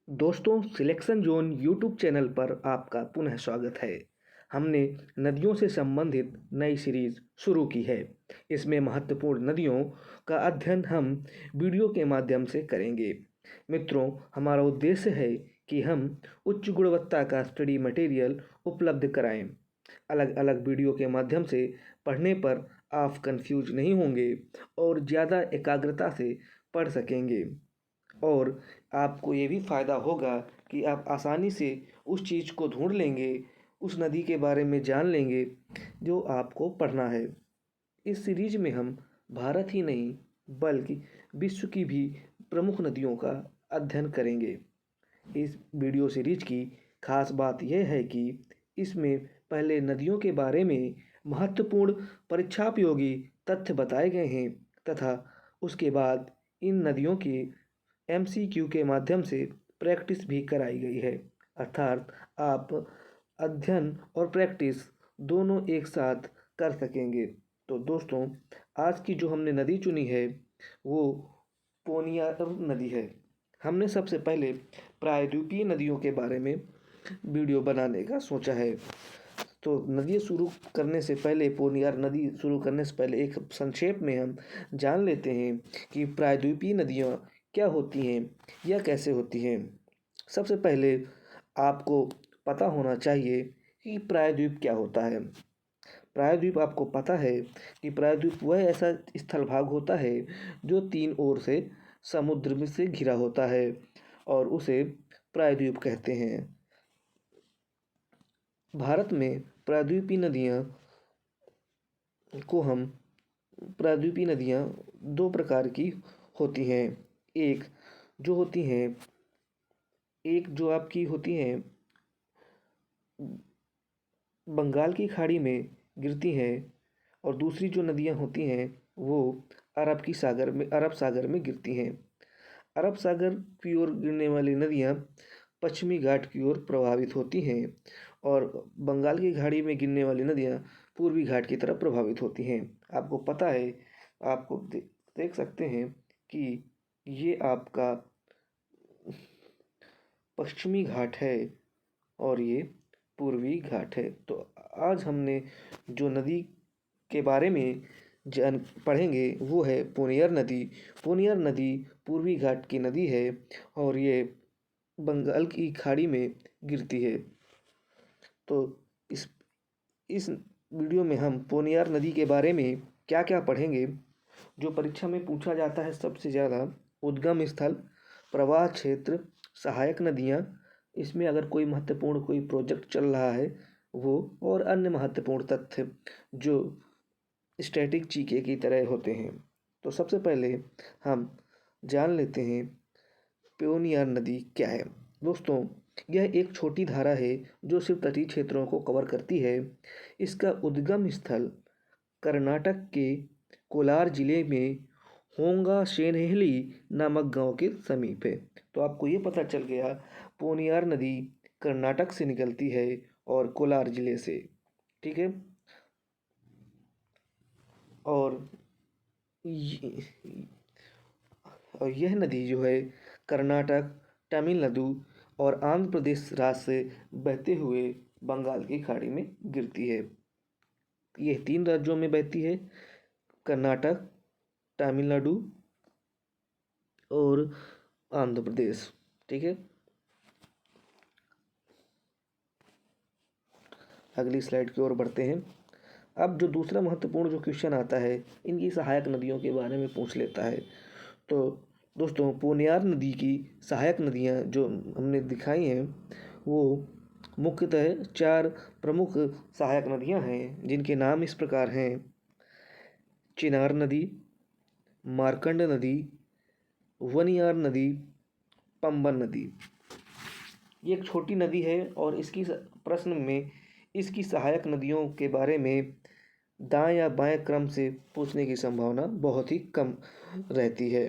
दोस्तों, selection zone YouTube channel पर आपका पुनः स्वागत है। हमने नदियों से संबंधित नई सीरीज शुरू की है। इसमें महत्वपूर्ण नदियों का अध्ययन हम वीडियो के माध्यम से करेंगे। मित्रों, हमारा उद्देश्य है कि हम उच्च गुणवत्ता का स्टडी मटेरियल उपलब्ध कराएं। अलग अलग वीडियो के माध्यम से पढ़ने पर आप कंफ्यूज नहीं होंगे और ज़्यादा एकाग्रता से पढ़ सकेंगे। और आपको ये भी फ़ायदा होगा कि आप आसानी से उस चीज़ को ढूंढ लेंगे, उस नदी के बारे में जान लेंगे जो आपको पढ़ना है। इस सीरीज में हम भारत ही नहीं बल्कि विश्व की भी प्रमुख नदियों का अध्ययन करेंगे। इस वीडियो सीरीज की खास बात यह है कि इसमें पहले नदियों के बारे में महत्वपूर्ण परीक्षापयोगी तथ्य बताए गए हैं तथा उसके बाद इन नदियों की एमसीक्यू के माध्यम से प्रैक्टिस भी कराई गई है। अर्थात आप अध्ययन और प्रैक्टिस दोनों एक साथ कर सकेंगे। तो दोस्तों, आज की जो हमने नदी चुनी है वो पोनियार नदी है। हमने सबसे पहले प्रायद्वीपीय नदियों के बारे में वीडियो बनाने का सोचा है। तो नदी शुरू करने से पहले पोनियार नदी शुरू करने से पहले एक संक्षेप में हम जान लेते हैं कि प्रायद्वीपीय नदियाँ क्या होती हैं या कैसे होती हैं। सबसे पहले आपको पता होना चाहिए कि प्रायद्वीप क्या होता है। प्रायद्वीप आपको पता है कि प्रायद्वीप वह ऐसा स्थल भाग होता है जो तीन ओर से समुद्र में से घिरा होता है और उसे प्रायद्वीप कहते हैं। भारत में प्रायद्वीपीय नदियाँ दो प्रकार की होती हैं। एक जो होती हैं एक जो आपकी होती हैं बंगाल की खाड़ी में गिरती हैं और दूसरी जो नदियाँ होती हैं वो अरब सागर में गिरती हैं। अरब सागर की ओर गिरने वाली नदियाँ पश्चिमी घाट की ओर प्रभावित होती हैं और बंगाल की खाड़ी में गिरने वाली नदियाँ पूर्वी घाट की तरफ प्रभावित होती हैं। आपको पता है, आपको देख सकते हैं कि ये आपका पश्चिमी घाट है और ये पूर्वी घाट है। तो आज हमने जो नदी के बारे में जान पढ़ेंगे वो है पोनियर नदी। पोनियर नदी पूर्वी घाट की नदी है और ये बंगाल की खाड़ी में गिरती है। तो इस इस वीडियो में हम पोनियार नदी के बारे में क्या क्या पढ़ेंगे। जो परीक्षा में पूछा जाता है सबसे ज़्यादा उद्गम स्थल, प्रवाह क्षेत्र, सहायक नदियाँ, इसमें अगर कोई महत्वपूर्ण कोई प्रोजेक्ट चल रहा है वो, और अन्य महत्वपूर्ण तथ्य जो स्टैटिक जीके की तरह होते हैं। तो सबसे पहले हम जान लेते हैं पोनियार नदी क्या है। दोस्तों, यह एक छोटी धारा है जो सिर्फ तटीय क्षेत्रों को कवर करती है। इसका उद्गम स्थल कर्नाटक के कोलार जिले में होंगाशेनहेली नामक गांव के समीप है। तो आपको ये पता चल गया, पोनियार नदी कर्नाटक से निकलती है और कोलार जिले से। ठीक है। और यह नदी जो है कर्नाटक, तमिलनाडु और आंध्र प्रदेश राज्य से बहते हुए बंगाल की खाड़ी में गिरती है। यह तीन राज्यों में बहती है, कर्नाटक, तमिलनाडु और आंध्र प्रदेश। ठीक है। अगली स्लाइड की ओर बढ़ते हैं। अब जो दूसरा महत्वपूर्ण जो क्वेश्चन आता है, इनकी सहायक नदियों के बारे में पूछ लेता है। तो दोस्तों, पोनियार नदी की सहायक नदियाँ जो हमने दिखाई हैं वो मुख्यतः चार प्रमुख सहायक नदियाँ हैं जिनके नाम इस प्रकार हैं: चिनार नदी, मार्कंड नदी, वनियार नदी, पंबन नदी। ये एक छोटी नदी है और इसकी प्रश्न में इसकी सहायक नदियों के बारे में दाएं या बाएं क्रम से पूछने की संभावना बहुत ही कम रहती है।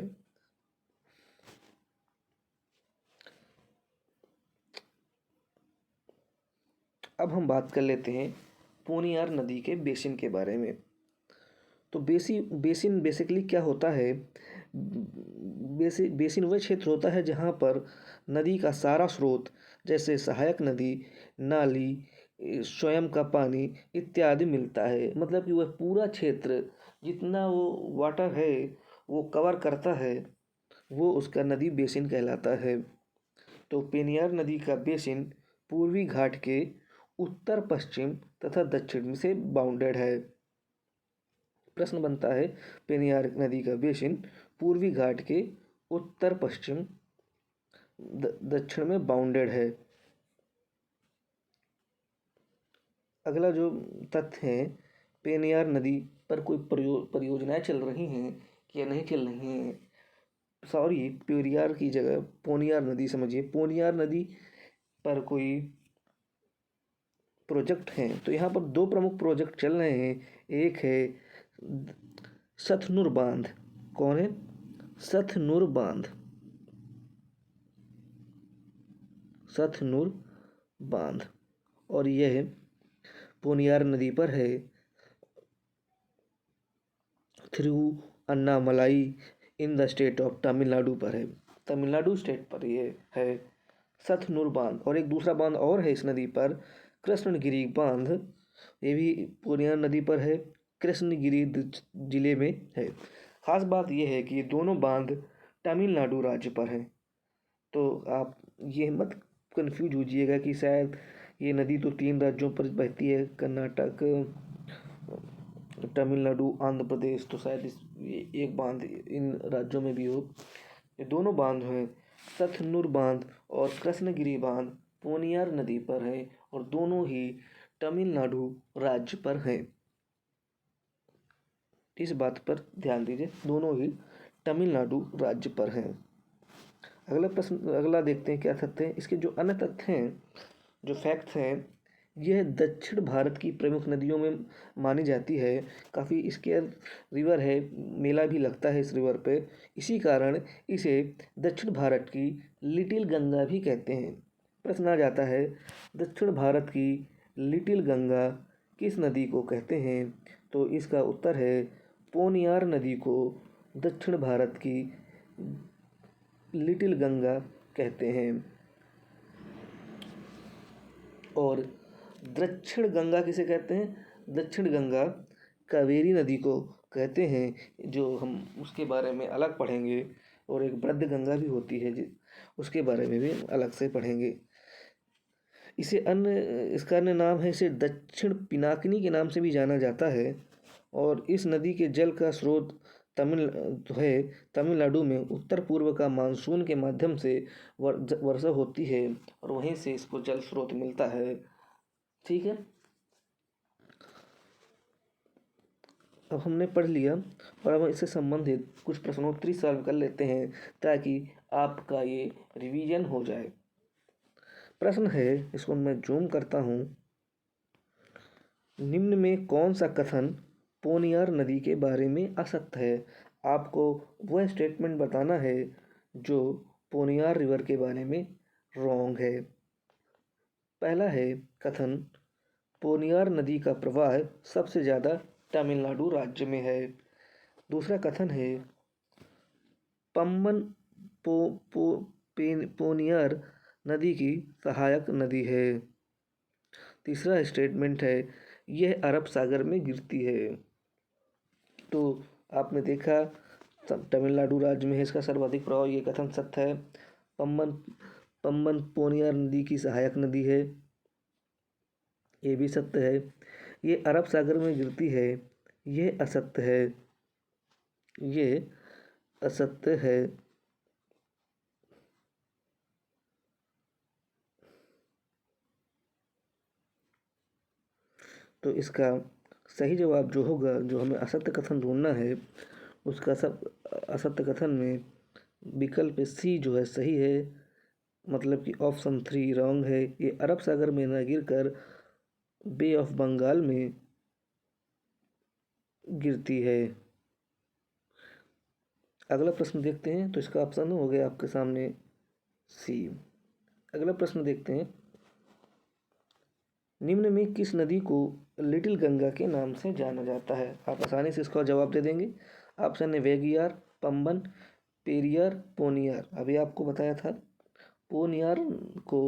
अब हम बात कर लेते हैं पोनियार नदी के बेसिन के बारे में। तो बेसिन बेसिकली क्या होता है? बेसिन वह क्षेत्र होता है जहाँ पर नदी का सारा स्रोत, जैसे सहायक नदी, नाली, स्वयं का पानी इत्यादि मिलता है। मतलब कि वह पूरा क्षेत्र जितना वो वाटर है वो कवर करता है, वो उसका नदी बेसिन कहलाता है। तो पेनियार नदी का बेसिन पूर्वी घाट के उत्तर पश्चिम तथा दक्षिण से बाउंडेड है। प्रश्न बनता है, पेनियार नदी का बेसिन पूर्वी घाट के उत्तर पश्चिम दक्षिण में बाउंडेड है। अगला जो तथ्य है, पेनियार नदी पर कोई परियोजनाएं चल रही हैं या नहीं चल रही हैं। सॉरी, पेरियार की जगह पोनियार नदी समझिए। पोनियार नदी पर कोई प्रोजेक्ट हैं तो यहाँ पर दो प्रमुख प्रोजेक्ट चल रहे हैं। एक है सतनुर बांध। कौन है? सतनुर बांध। सतनुर बांध और यह पोनियार नदी पर है। Thiruvannamalai in the state of Tamil Nadu पर है। तमिलनाडु स्टेट पर ये है सतनुर बांध। और एक दूसरा बांध और है इस नदी पर, कृष्णगिरी बांध। ये भी पूर्णिया नदी पर है, कृष्णगिरी जिले में है। खास बात यह है कि ये दोनों बांध तमिलनाडु राज्य पर हैं। तो आप ये मत कंफ्यूज होजिएगा कि शायद ये नदी तो 3 राज्यों पर बहती है, कर्नाटक, तमिलनाडु, आंध्र प्रदेश, तो शायद एक बांध इन राज्यों में भी हो। ये दोनों बांध हैं, सतनुर बांध और कृष्णगिरी बांध, पोनियार नदी पर है और दोनों ही तमिलनाडु राज्य पर हैं। इस बात पर ध्यान दीजिए, दोनों ही तमिलनाडु राज्य पर हैं। अगला देखते हैं क्या तथ्य हैं। इसके जो अन्य तथ्य हैं, जो फैक्ट्स हैं, यह दक्षिण भारत की प्रमुख नदियों में मानी जाती है। काफ़ी इसके रिवर है, मेला भी लगता है इस रिवर पे। इसी कारण इसे दक्षिण भारत की लिटिल गंगा भी कहते हैं। प्रश्न आ जाता है, दक्षिण भारत की लिटिल गंगा किस नदी को कहते हैं? तो इसका उत्तर है, पोनियार नदी को दक्षिण भारत की लिटिल गंगा कहते हैं। और दक्षिण गंगा किसे कहते हैं? दक्षिण गंगा कावेरी नदी को कहते हैं, जो हम उसके बारे में अलग पढ़ेंगे। और एक वृद्ध गंगा भी होती है, उसके बारे में भी अलग से पढ़ेंगे। इसका अन्य नाम है, इसे दक्षिण पिनाकिनी के नाम से भी जाना जाता है। और इस नदी के जल का स्रोत तमिलनाडु में उत्तर पूर्व का मानसून के माध्यम से वर्षा होती है और वहीं से इसको जल स्रोत मिलता है। ठीक है, अब हमने पढ़ लिया और अब इससे संबंधित कुछ प्रश्नोत्तरी सॉल्व कर लेते हैं ताकि आपका ये रिवीजन हो जाए। प्रश्न है, इसको मैं जूम करता हूँ। निम्न में कौन सा कथन पोनियार नदी के बारे में असत्य है? आपको वह स्टेटमेंट बताना है जो पोनियार रिवर के बारे में रॉन्ग है। पहला है कथन, पोनियार नदी का प्रवाह सबसे ज़्यादा तमिलनाडु राज्य में है। दूसरा कथन है, पम्बन पोनियार नदी की सहायक नदी है। तीसरा स्टेटमेंट है, यह अरब सागर में गिरती है। तो आपने देखा तमिलनाडु राज्य में है इसका सर्वाधिक प्रभाव, ये कथन सत्य है। पम्बन पोनियार नदी की सहायक नदी है, ये भी सत्य है। ये अरब सागर में गिरती है, ये असत्य है। ये असत्य है। तो इसका सही जवाब जो होगा, जो हमें असत्य कथन ढूंढना है, उसका सब असत्य कथन में विकल्प सी जो है सही है। मतलब कि ऑप्शन 3 रॉन्ग है। ये अरब सागर में न गिरकर बे ऑफ बंगाल में गिरती है। अगला प्रश्न देखते हैं, तो इसका ऑप्शन हो गया आपके सामने सी। अगला प्रश्न देखते हैं, निम्न में किस नदी को लिटिल गंगा के नाम से जाना जाता है? आप आसानी से इसका जवाब दे देंगे। ऑप्शन है वेगियार, पंबन, पेरियार पोनियार, अभी आपको बताया था। पोनियार को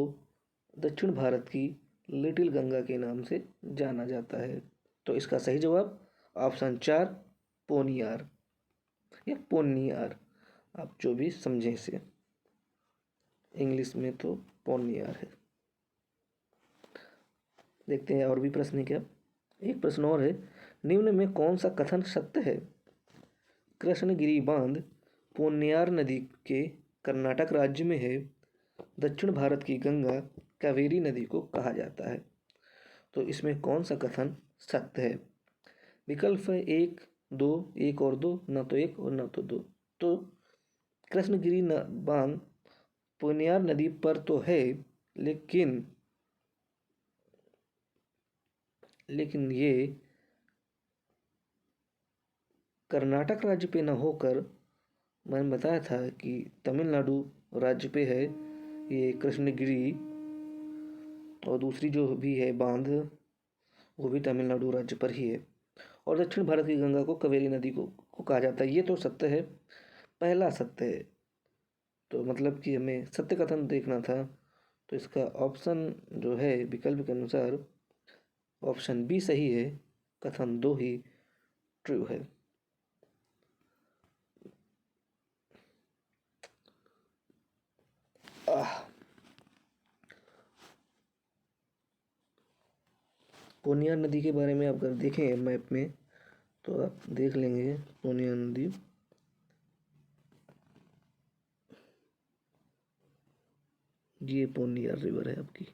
दक्षिण भारत की लिटिल गंगा के नाम से जाना जाता है। तो इसका सही जवाब ऑप्शन 4 पोनियार या पोन्नियार, आप जो भी समझें इसे, इंग्लिश में तो पोन्नियार है। देखते हैं और भी प्रश्न है क्या। एक प्रश्न और है, निम्न में कौन सा कथन सत्य है। कृष्णगिरी बांध पोन्नियार नदी के कर्नाटक राज्य में है। दक्षिण भारत की गंगा कावेरी नदी को कहा जाता है। तो इसमें कौन सा कथन सत्य है। विकल्प है 1, 2, 1 और 2, न तो 1 और न तो 2। तो कृष्णगिरी बांध पोन्नियार नदी पर तो है, लेकिन ये कर्नाटक राज्य पे न होकर, मैंने बताया था कि तमिलनाडु राज्य पे है ये कृष्णगिरी, और दूसरी जो भी है बांध वो भी तमिलनाडु राज्य पर ही है। और दक्षिण भारत की गंगा को कावेरी नदी को कहा जाता है। ये तो सत्य है, पहला सत्य है। तो मतलब कि हमें सत्य कथन देखना था। तो इसका ऑप्शन जो है विकल्प के अनुसार ऑप्शन बी सही है, कथन 2 ही ट्रू है। पूर्णिया नदी के बारे में आप अगर देखें मैप में तो आप देख लेंगे पूर्णिया नदी ये पूर्णिया रिवर है आपकी।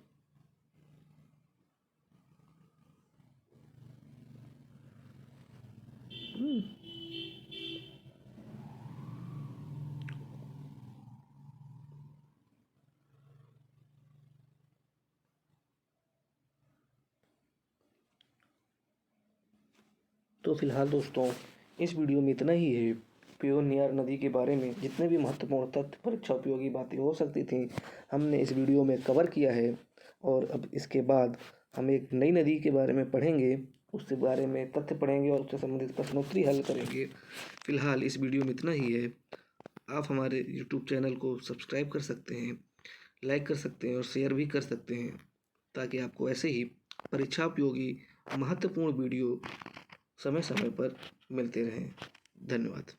तो फिलहाल दोस्तों इस वीडियो में इतना ही है। पूर्णिया नदी के बारे में जितने भी महत्वपूर्ण तथ्य परीक्षा उपयोगी बातें हो सकती थी हमने इस वीडियो में कवर किया है। और अब इसके बाद हम एक नई नदी के बारे में पढ़ेंगे, उसके बारे में तथ्य पढ़ेंगे और उससे संबंधित प्रश्नोत्तरी हल करेंगे। फिलहाल इस वीडियो में इतना ही है। आप हमारे यूट्यूब चैनल को सब्सक्राइब कर सकते हैं, लाइक कर सकते हैं और शेयर भी कर सकते हैं, ताकि आपको ऐसे ही परीक्षा उपयोगी महत्वपूर्ण वीडियो समय समय पर मिलते रहें। धन्यवाद।